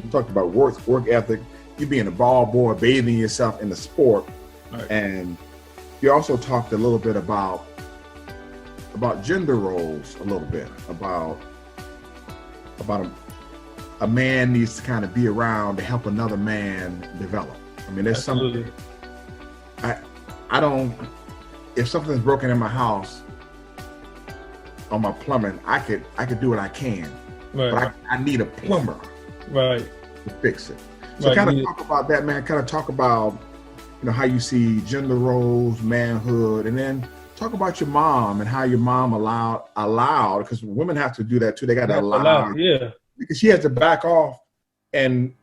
You talked about work ethic, you being a ball boy, bathing yourself in the sport, right. And you also talked a little bit about gender roles, a little bit about a man needs to kind of be around to help another man develop. I mean, there's Absolutely. something I don't. If something's broken in my house on my plumbing, I could do what I can, right. But I need a plumber, right, to fix it. So right. Kind of talk about that, man. Kind of talk about how you see gender roles, manhood, and then talk about your mom and how your mom allowed because women have to do that too. They got to allow, yeah, because she has to back off and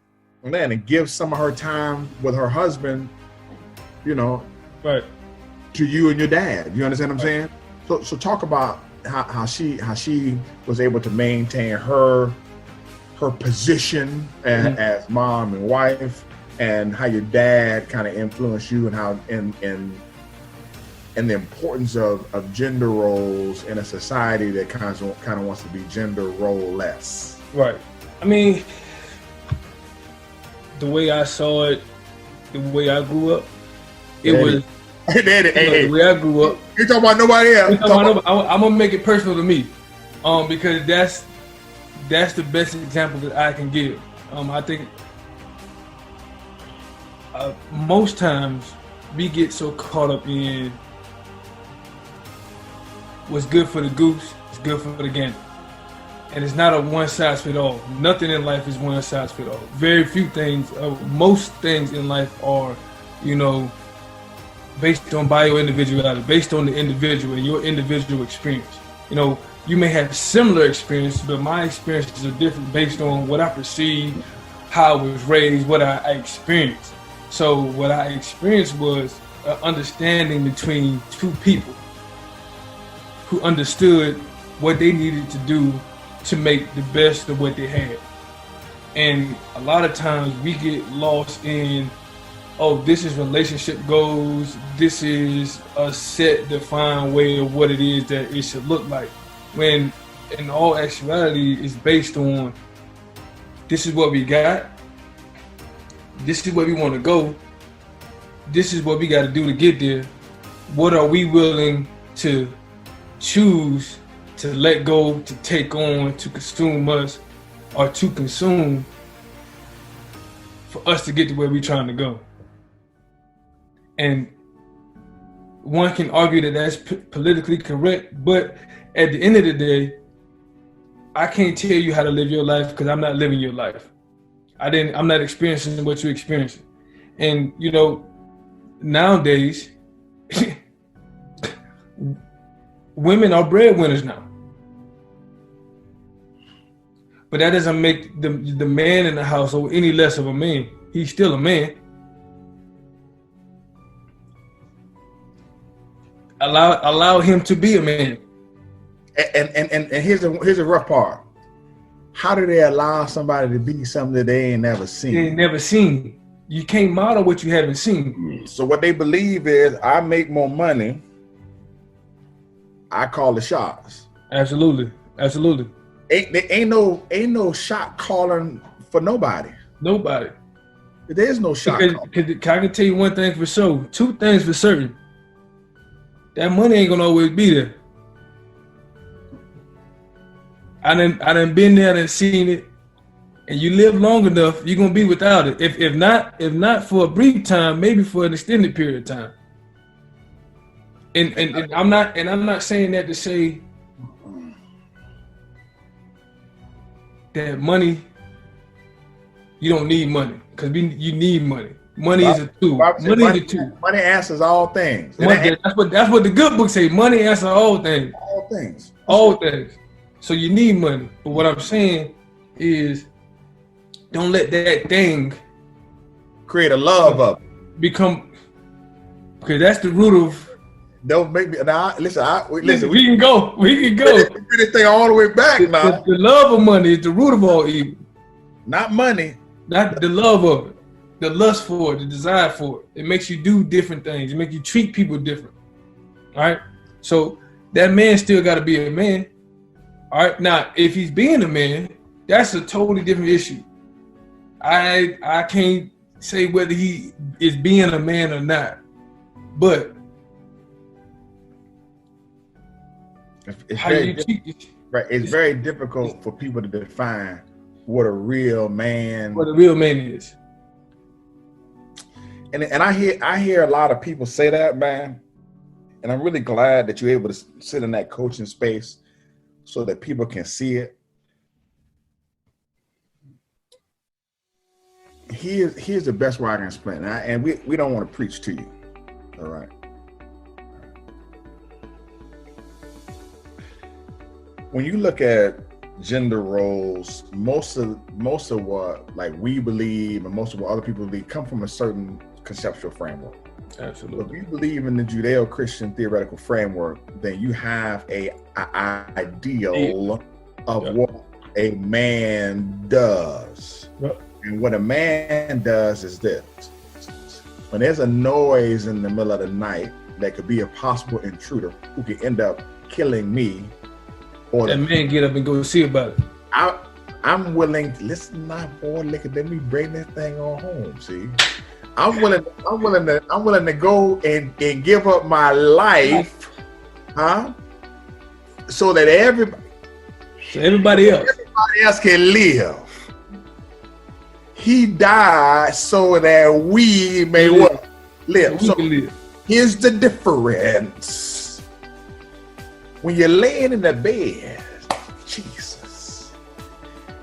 give some of her time with her husband, right, to you and your dad. You understand what I'm saying? So talk about how she was able to maintain her position as mom and wife, and how your dad kind of influenced you, and how and the importance of gender roles in a society that kind of wants to be gender role-less. Right. I mean, the way I saw it, the way I grew up, the way I grew up. You're talking about nobody else. I'm gonna make it personal to me, because that's the best example that I can give. I think most times we get so caught up in what's good for the goose is good for the gander. And it's not a one-size-fits-all. Nothing in life is one-size-fits-all. Very few things, most things in life are, based on bio-individuality, based on the individual and your individual experience. You may have similar experience, but my experiences are different based on what I perceive, how I was raised, what I experienced. So what I experienced was an understanding between two people who understood what they needed to do to make the best of what they had. And a lot of times we get lost in, this is relationship goals, this is a set defined way of what it is that it should look like. When in all actuality it's based on, this is what we got, this is where we want to go, this is what we got to do to get there. What are we willing to choose to let go, to take on, to consume us, or to consume for us to get to where we're trying to go? And one can argue that that's politically correct, but at the end of the day, I can't tell you how to live your life because I'm not living your life. I'm not experiencing what you're experiencing. And nowadays, women are breadwinners now. But that doesn't make the man in the household any less of a man. He's still a man. Allow him to be a man. And here's a rough part. How do they allow somebody to be something that they ain't never seen? They ain't never seen. You can't model what you haven't seen. So what they believe is, I make more money, I call the shots. Absolutely. Ain't no shot calling for nobody. Nobody. There's no shot calling. I can tell you one thing for sure. Two things for certain. That money ain't gonna always be there. I done been there and seen it. And you live long enough, you're gonna be without it. If not for a brief time, maybe for an extended period of time. And I'm not saying that to say that money, you don't need money, because you need money. Money is a tool. Money is a tool. Money answers all things. That's what the good book say. Money answers all things. All things. All things. So you need money. But what I'm saying is, don't let that thing create a love of become, because that's the root of. Don't make me now. Listen. We can go. We can go. Bring this thing all the way back now. The love of money is the root of all evil. Not money. Not the love of it. The lust for it, the desire for it. It makes you do different things. It makes you treat people different. All right? So that man still got to be a man. All right? Now, if he's being a man, that's a totally different issue. I can't say whether he is being a man or not, but it's how very you treat right. It's very difficult for people to define what a real man, what a real man is. And I hear a lot of people say that, man. And I'm really glad that you're able to sit in that coaching space so that people can see it. Here's the best way I can explain it. And we don't want to preach to you. All right. When you look at gender roles, most of what like we believe and most of what other people believe come from a certain conceptual framework. Absolutely. So if you believe in the Judeo-Christian theoretical framework, then you have a ideal of what a man does. Yep. And what a man does is this. When there's a noise in the middle of the night that could be a possible intruder who could end up killing me, or that man get up and go see about it. I'm willing to listen, my boy. Look at, let me bring this thing on home. See, I'm willing to go and give up my life, so that everybody else can live. He died so that we may what? Live. So here's the difference. When you're laying in the bed, Jesus,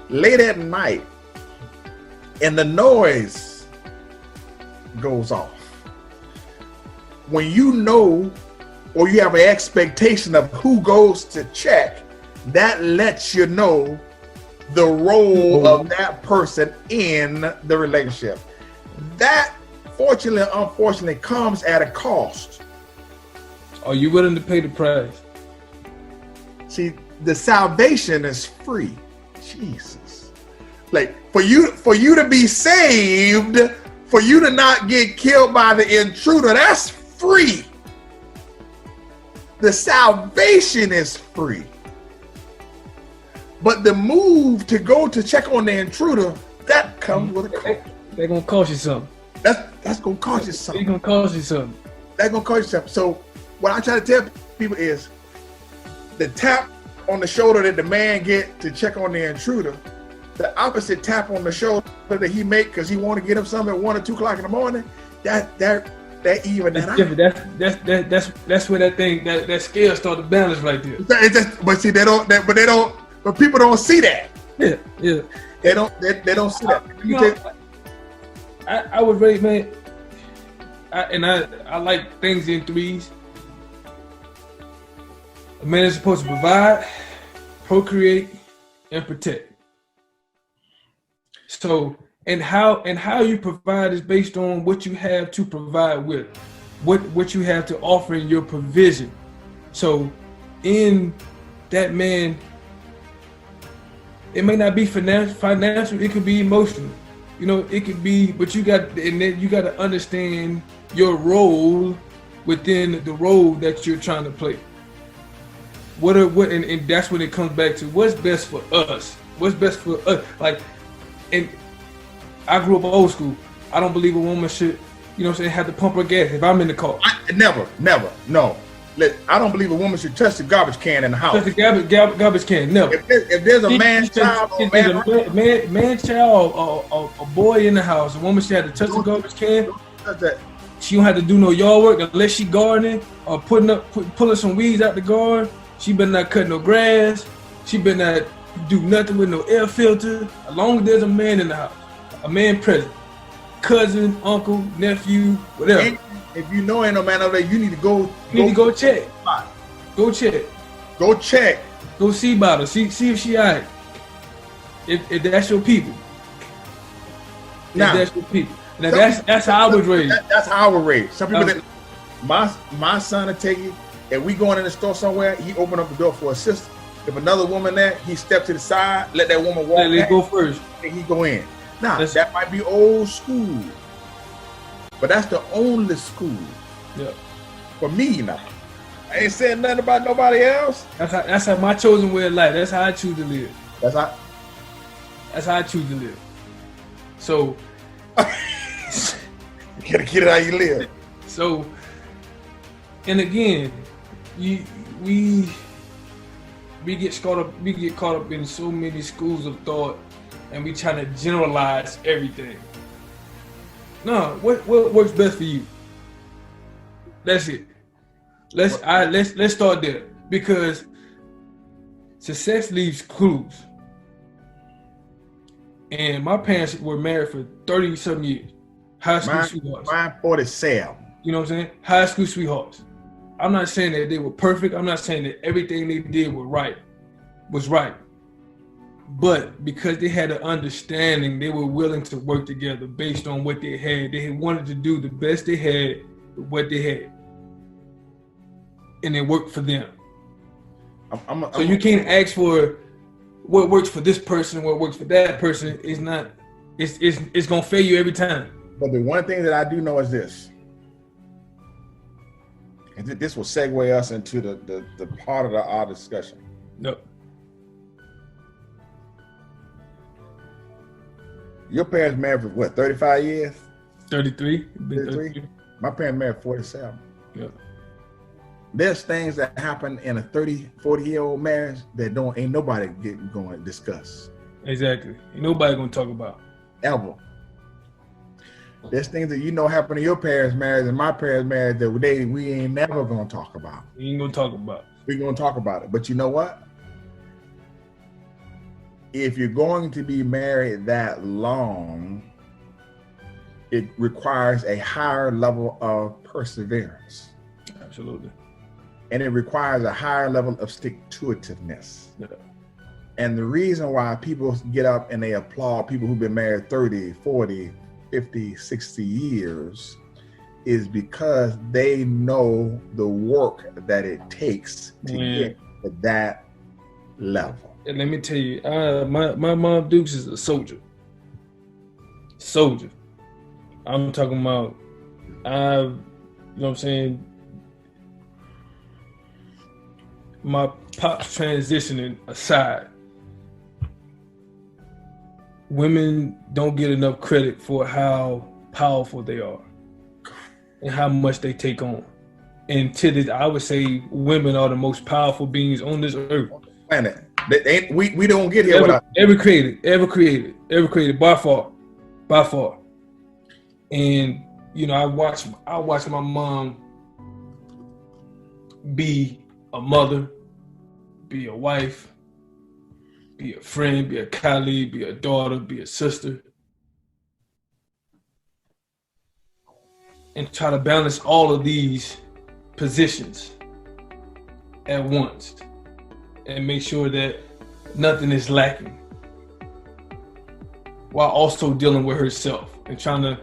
late at night, and the noise goes off. When you know, or you have an expectation of who goes to check, that lets you know the role of that person in the relationship. That, fortunately or unfortunately, comes at a cost. Are you willing to pay the price? See, the salvation is free. Jesus. Like for you to be saved, for you to not get killed by the intruder, that's free. The salvation is free. But the move to go to check on the intruder, that comes with a cost. They're gonna cost you something. That's gonna cost you something. They're gonna cost you something. That's gonna cost you something. So what I try to tell people is the tap on the shoulder that the man get to check on the intruder, the opposite tap on the shoulder that he make because he want to get him something at 1 or 2 o'clock in the morning, that even that's that different. That's where that thing that scale start to balance right there. But see, but people don't see that. Yeah. They don't see that. I would rate, man. I like things in threes. A man is supposed to provide, procreate, and protect. So, and how you provide is based on what you have to provide with, what you have to offer in your provision. So, in that man, it may not be financial. It could be emotional. You know, it could be. But you got to understand your role within the role that you're trying to play. And that's when it comes back to what's best for us. What's best for us? Like, and I grew up old school. I don't believe a woman should, you know what I'm saying, have to pump her gas if I'm in the car. Never, no. I don't believe a woman should touch the garbage can in the house. Touch the garbage can, never. If there's a man-child or man-child or a boy in the house, a woman should have to touch the garbage can. She don't have to do no yard work unless she gardening or pulling some weeds out the garden. She better not cut no grass. She better not do nothing with no air filter. As long as there's a man in the house, a man present, cousin, uncle, nephew, whatever. And if you know ain't no man over there, you need to go. Go check. Go check. Go check. Go see about her. See if she alright. If that's your people. Now, that's your people. Now that's how I was raised. That's how I was raised. Some people my son will take you. If we going in the store somewhere, he open up the door for a sister. If another woman there, he step to the side, let that woman walk. Let go first. And he go in. Now that might be old school, but that's the only school. Yeah. For me now. I ain't saying nothing about nobody else. That's how my chosen way of life. That's how I choose to live. That's how I choose to live. So you gotta get it how you live. So, and again, we get caught up in so many schools of thought, and we trying to generalize everything. No, what works best for you? That's it. Let's start there, because success leaves clues. And my parents were married for 30-something years. High school sweethearts. Mine 47. You know what I'm saying? High school sweethearts. I'm not saying that they were perfect. I'm not saying that everything they did was right. But because they had an understanding, they were willing to work together based on what they had. They wanted to do the best they had with what they had. And it worked for them. So you can't ask for what works for this person, what works for that person. It's gonna fail you every time. But the one thing that I do know is this. And this will segue us into the part of our discussion. No. Your parents married for what, 35 years? 33. 33? My parents married 47. Yeah. There's things that happen in a 30, 40-year-old marriage that ain't nobody going to discuss. Exactly. Ain't nobody going to talk about. Ever. There's things that happen to your parents' marriage and my parents' marriage that we ain't never going to talk about. We ain't going to talk about. We're going to talk about it. But you know what? If you're going to be married that long, it requires a higher level of perseverance. Absolutely. And it requires a higher level of stick-to-itiveness. Yeah. And the reason why people get up and they applaud people who've been married 30, 40, 50, 60 years is because they know the work that it takes to get to that level. And let me tell you, my mom Dukes is a soldier. I'm talking about, you know what I'm saying? My pops transitioning aside, women don't get enough credit for how powerful they are and how much they take on. And to this, I would say women are the most powerful beings on this earth. Planet. We don't get here without ever created by far. And I watched my mom be a mother, be a wife, be a friend, be a colleague, be a daughter, be a sister, and try to balance all of these positions at once and make sure that nothing is lacking, while also dealing with herself and trying to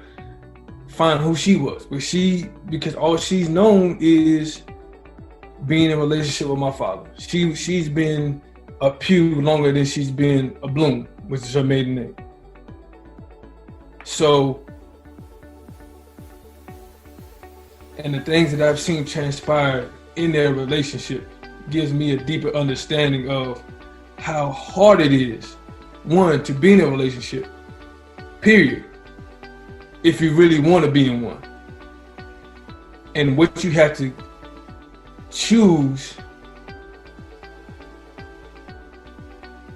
find who she was. Because all she's known is being in a relationship with my father. She's been a Pough longer than she's been a Bloom, which is her maiden name. So, and the things that I've seen transpire in their relationship gives me a deeper understanding of how hard it is, one, to be in a relationship, period, if you really want to be in one. And what you have to choose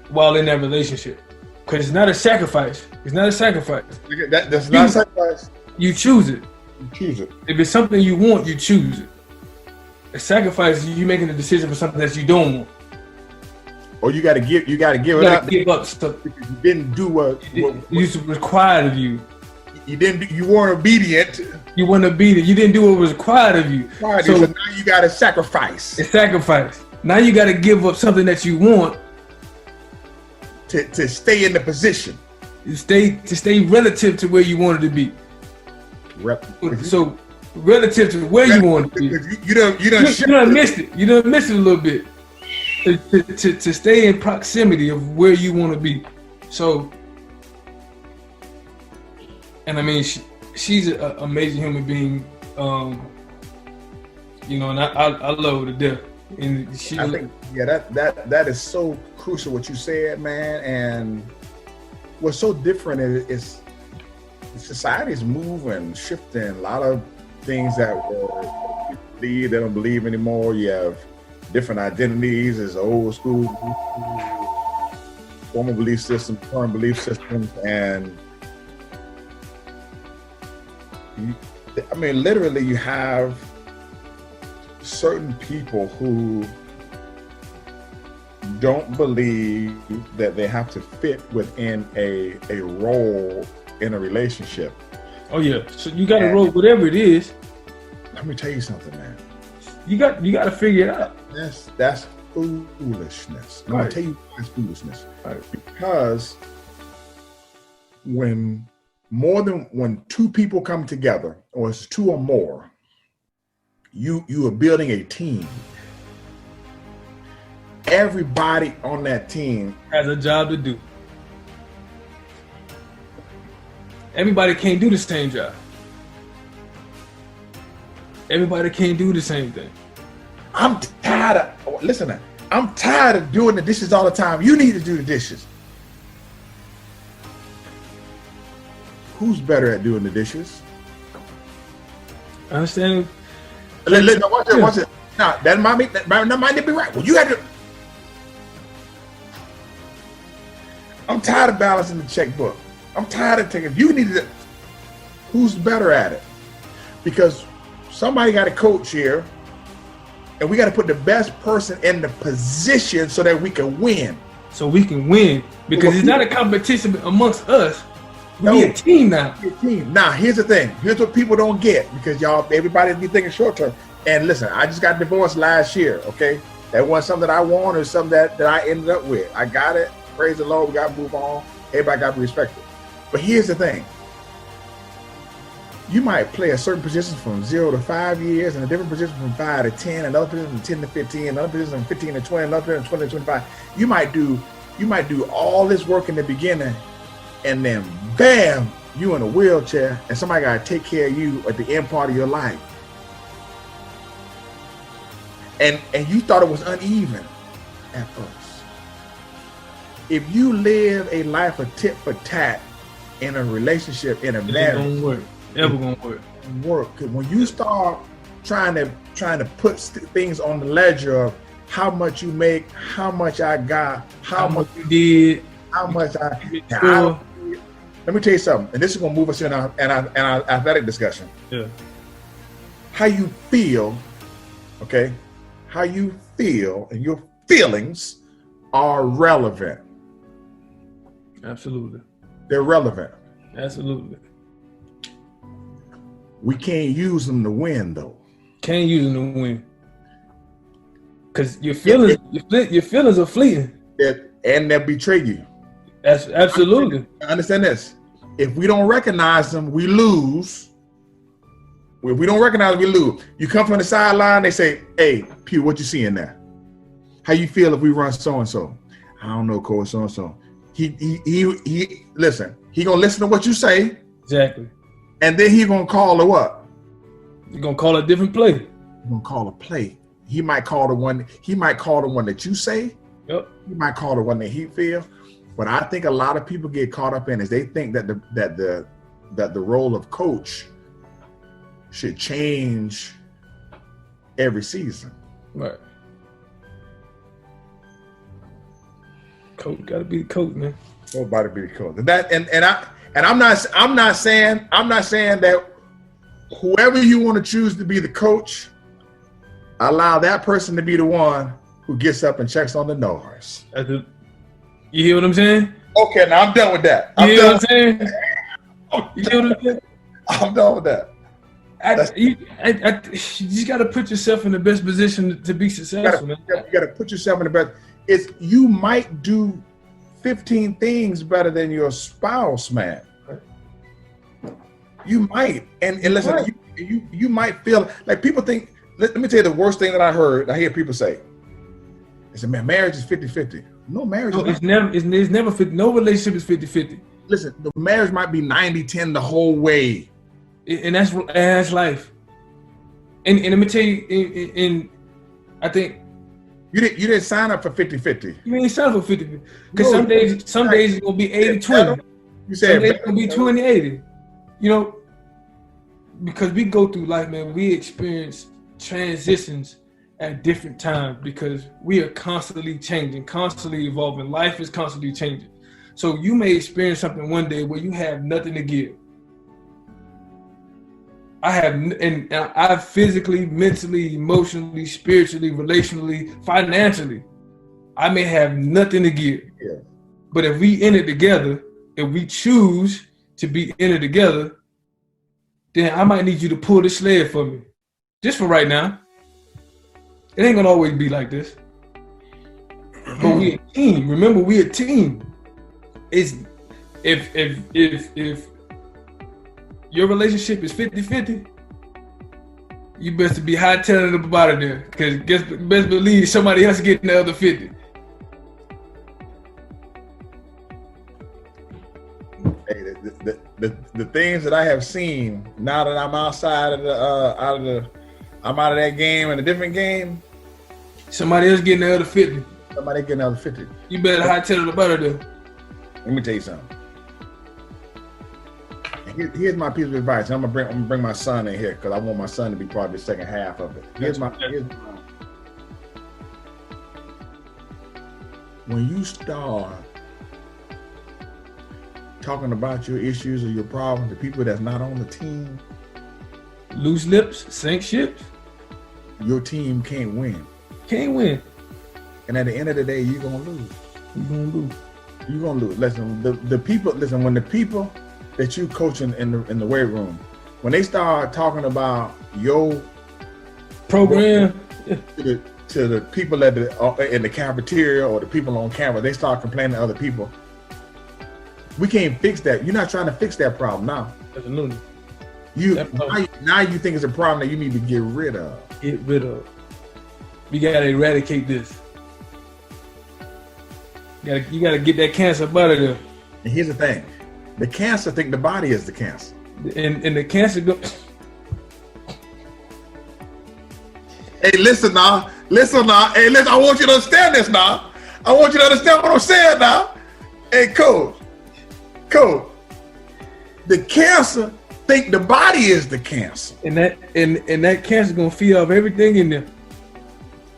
while in that relationship. Because it's not a sacrifice. That's not a sacrifice. You choose it. If it's something you want, you choose it. A sacrifice is you making a decision for something that you don't want. Or you got to give it up. Give up stuff. If you didn't do what was required of you. You weren't obedient. You weren't obedient. You didn't do what was required of you. So now you got to sacrifice. A sacrifice. Now you got to give up something that you want to stay in the position. To stay relative to where you wanted to be. So relative to where you wanted to be. You done missed it. You done missed it a little bit. To stay in proximity of where you want to be. So, and I mean, she's an amazing human being, and I love her to death. And I think, that is so crucial what you said, man. And what's so different is society's moving, shifting. A lot of things that were believe, they don't believe anymore. You have different identities. There's old school, former belief systems, current belief systems, and literally, you have certain people who don't believe that they have to fit within a role in a relationship. Oh yeah, so you got to roll whatever it is. Let me tell you something, man. You got to figure it out. That's foolishness. I'm gonna tell you that's foolishness. Right. Because when two people come together, or it's two or more, you are building a team. Everybody on that team has a job to do. Everybody can't do the same job. Everybody can't do the same thing. I'm tired of doing the dishes all the time. You need to do the dishes. Who's better at doing the dishes? I understand. Watch it. Now, that might not be right. Well, you have to. I'm tired of balancing the checkbook. I'm tired of taking. You need to. Who's better at it? Because somebody got to coach here, and we got to put the best person in the position so that we can win. So we can win because it's not a competition amongst us. We a team now. Now, here's the thing. Here's what people don't get, because everybody be thinking short term. And listen, I just got divorced last year, okay? That wasn't something that I wanted or something that I ended up with. I got it. Praise the Lord. We got to move on. Everybody got to be respected. But here's the thing. You might play a certain position from 0 to 5 years, and a different position from 5 to 10, another position from 10 to 15, another position from 15 to 20, another position from 20 to 25. You might do all this work in the beginning, and then bam, you in a wheelchair, and somebody got to take care of you at the end part of your life. And you thought it was uneven at first. If you live a life of tit for tat in a relationship, in a marriage, never gonna work. When you start trying to put things on the ledger of how much you make, how much I got, how much you did, how much I let me tell you something, and this is gonna move us in our athletic discussion. Yeah. How you feel, okay? How you feel and your feelings are relevant. Absolutely. They're relevant. Absolutely. We can't use them to win, though. Can't use them to win. Because your feelings are fleeting. And they'll betray you. That's absolutely. Understand this. If we don't recognize them, we lose. If we don't recognize them, we lose. You come from the sideline, they say, hey, Pew, what you seeing there? How you feel if we run so-and-so? I don't know, Coach, so-and-so. He listen, he gonna listen to what you say. Exactly. And then he gonna call a what? You're gonna call a different play. He's gonna call a play. He might call the one that you say. Yep. He might call the one that he feel. What I think a lot of people get caught up in is they think that the role of coach should change every season. Right. Coach gotta be the coach, man. Nobody be the coach. I'm not saying that whoever you want to choose to be the coach, allow that person to be the one who gets up and checks on the nose. You hear what I'm saying? Okay, now I'm done with that. You hear what I'm saying? You hear what I'm saying? I'm done with that. You just got to put yourself in the best position to be successful. You got to put yourself in the best. You might do 15 things better than your spouse, man. You might. And listen, right. you might feel like people think, let me tell you the worst thing that I hear people say. They say, man, marriage is 50-50. No, marriage is not. It's never 50. No relationship is 50-50. Listen, the marriage might be 90-10 the whole way. And that's life. And let me tell you, and I think you didn't sign up for 50-50. You didn't sign up for 50-50. Because some days it's gonna be 80-20. You said some days it's gonna be 20-80. you know, because we go through life, man, we experience transitions at different times because we are constantly changing, constantly evolving. Life is constantly changing. So you may experience something one day where you have nothing to give. I physically, mentally, emotionally, spiritually, relationally, financially, I may have nothing to give. Yeah. But if we in it together, if we choose to be in it together, then I might need you to pull the sled for me. Just for right now. It ain't gonna always be like this. But we a team. Remember, we a team. It's if your relationship is 50-50, you best be high-tailing up out of there. Because best believe somebody else getting the other 50. Hey, the things that I have seen now that I'm outside of I'm out of that game and a different game. Somebody else getting the other 50. Somebody getting the other 50. You better high-tail up out of there. Let me tell you something. Here's my piece of advice. I'm gonna bring my son in here because I want my son to be part of the second half of it. When you start talking about your issues or your problems to people that's not on the team, loose lips, sink ships. Your team can't win. Can't win. And at the end of the day, you're gonna lose. You're gonna lose. You're gonna lose. Listen, the people. Listen, when the people that you coaching in the weight room, when they start talking about your program to the people at in the cafeteria or the people on camera, they start complaining to other people. We can't fix that. You're not trying to fix that problem now. Absolutely. Now you think it's a problem that you need to get rid of. Get rid of. We gotta eradicate this. You gotta get that cancer up out of there. And here's the thing: the cancer think the body is the cancer, and the cancer go. Hey, listen now. Hey, listen. I want you to understand this now. I want you to understand what I'm saying now. Hey, coach. The cancer think the body is the cancer, and that cancer gonna feed off everything in there.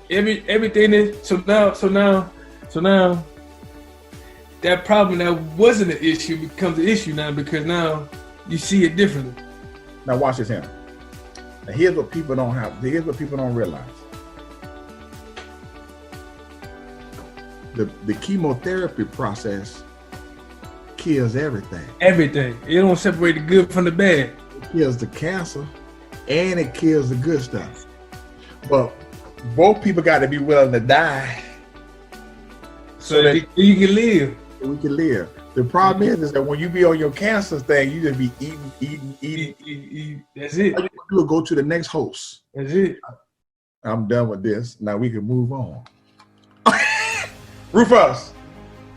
Everything is so now that problem that wasn't an issue becomes an issue now because now you see it differently. Now watch this here. Now here's what people don't have. Here's what people don't realize. The chemotherapy process kills everything. Everything. It don't separate the good from the bad. It kills the cancer and it kills the good stuff. But both people got to be willing to die so that you can live. We can live. The problem is that when you be on your cancer thing, you just be eating. That's it. All you do is go to the next host. That's it. I'm done with this. Now we can move on. Rufus,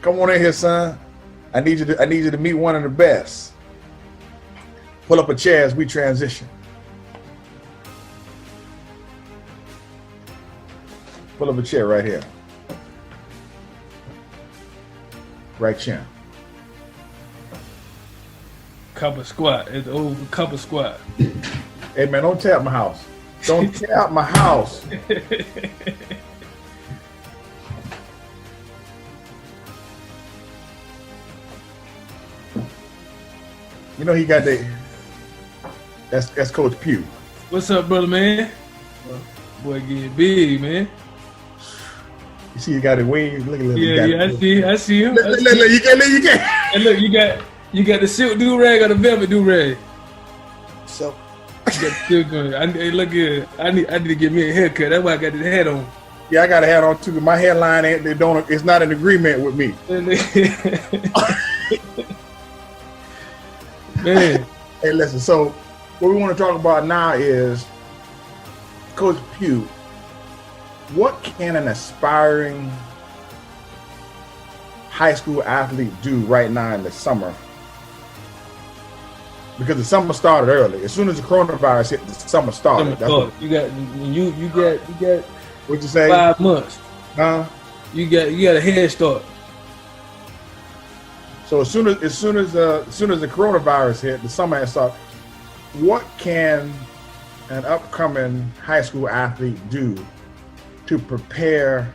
come on in here, son. I need you to meet one of the best. Pull up a chair as we transition. Pull up a chair right here. Right chair. Couple squat. It's over couple squat. Hey man, don't tear up my house. Don't tear up my house. You know he got that's Coach Pough. What's up, brother, man? Boy, getting big, man. You see, you got his wings. Look at him. Yeah, I see him. Look, you can't. And look, you got the silk do rag or the velvet do rag. So, hey, look good. I need to get me a haircut. That's why I got this hat on. Yeah, I got a hat on too. My hairline it's not in agreement with me. Man. Hey, listen. So, what we want to talk about now is Coach Pough. What can an aspiring high school athlete do right now in the summer? Because the summer started early. As soon as the coronavirus hit, the summer started. You got what'd you say? 5 months. Huh? You got a head start. So as soon as the coronavirus hit, the summer has started. What can an upcoming high school athlete do to prepare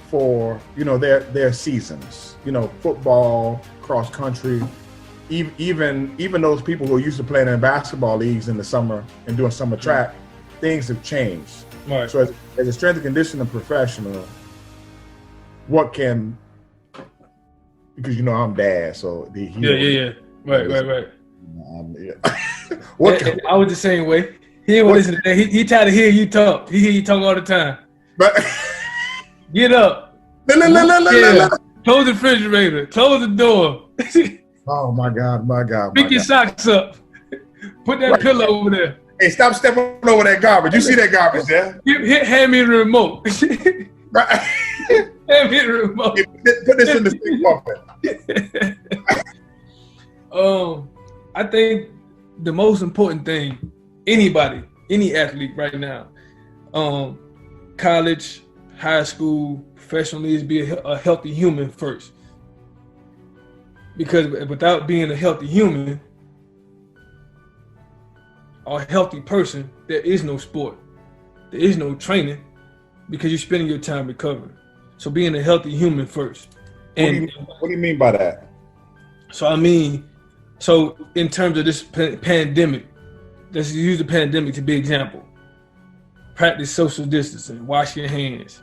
for their seasons? Football, cross country, even those people who are used to playing in basketball leagues in the summer and doing summer track, things have changed. Right. So as a strength and conditioning professional, what can, because I'm dad, so yeah. Right. What I was the same way. He didn't listen to that. He tried to hear you talk. He hear you talk all the time. But get up. Yeah. Close the refrigerator. Close the door. Oh my God. Pick your socks up. Put that pillow over there. Hey, stop stepping over that garbage. You see that garbage there? Hand me the remote. Right. Hand me the remote. Put this in the stick bucket. I think the most important thing, any athlete right now, college, high school, professionally, is be a healthy human first. Because without being a healthy human or a healthy person, there is no sport. There is no training because you're spending your time recovering. So being a healthy human first. And what do you mean by that? So in terms of this pandemic, let's use the pandemic to be example. Practice social distancing, wash your hands,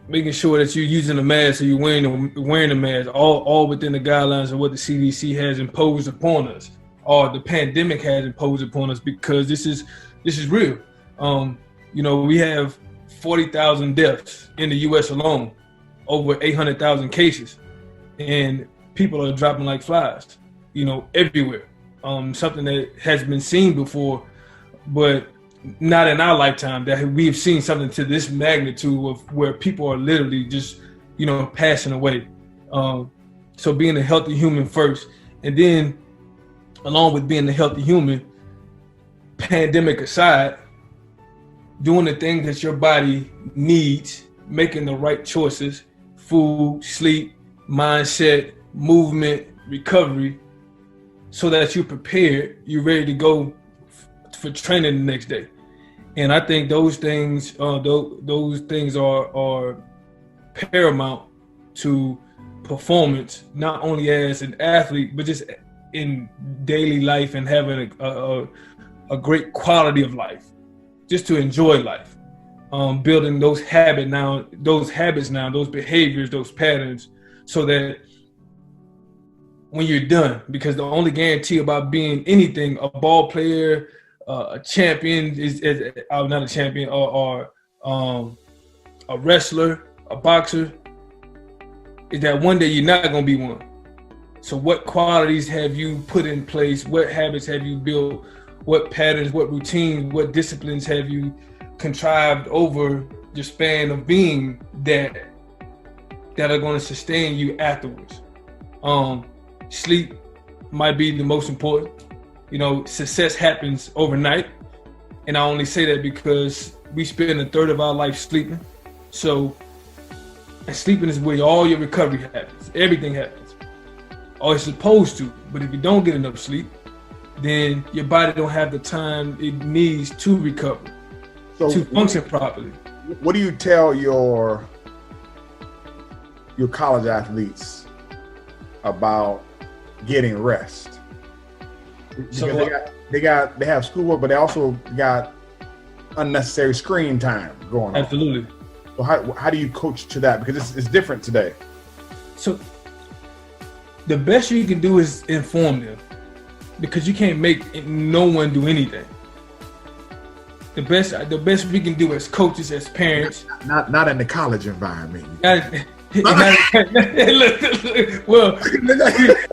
making sure that you're using a mask or you're wearing a mask, all within the guidelines of what the CDC has imposed upon us, or the pandemic has imposed upon us, because this is real. We have 40,000 deaths in the U.S. alone, over 800,000 cases, and people are dropping like flies, everywhere. Something that has been seen before, but not in our lifetime, that we have seen something to this magnitude of where people are literally just, passing away. So being a healthy human first, and then along with being a healthy human, pandemic aside, doing the things that your body needs, making the right choices, food, sleep, mindset, movement, recovery, so that you're prepared, you're ready to go for training the next day. And I think those things are paramount to performance, not only as an athlete, but just in daily life and having a great quality of life, just to enjoy life. Building those habits now, those behaviors, those patterns, so that when you're done, because the only guarantee about being anything, a ball player, a champion is not a champion, or a wrestler, a boxer, is that one day you're not going to be one. So what qualities have you put in place? What habits have you built? What patterns, what routines, what disciplines have you contrived over your span of being that are going to sustain you afterwards? Sleep might be the most important. Success happens overnight. And I only say that because we spend a third of our life sleeping. And sleeping is where all your recovery happens. Everything happens. Or it's supposed to. But if you don't get enough sleep, then your body don't have the time it needs to recover, to function properly. What do you tell your college athletes about getting rest? Because they have schoolwork, but they also got unnecessary screen time going on. Absolutely. So how do you coach to that? Because it's different today. So the best you can do is inform them, because you can't make no one do anything. The best we can do as coaches, as parents. Not in the college environment. Well,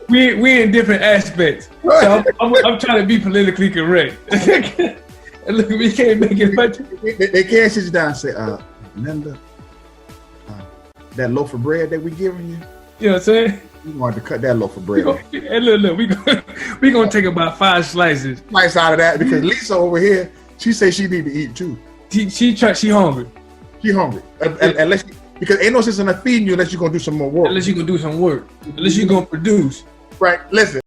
we in different aspects. So I'm trying to be politically correct. Look, we can't make it much. They can't sit you down and say, Linda, that loaf of bread that we giving you. You know what I'm saying? We want to cut that loaf of bread. Look, we gonna take about 5 slices. Slice out of that, because Lisa over here, she says she need to eat too. She hungry. She hungry. Unless because ain't no sense in feeding you unless you're gonna do some more work. Unless you're gonna do some work. Unless you're gonna produce. Right. Listen.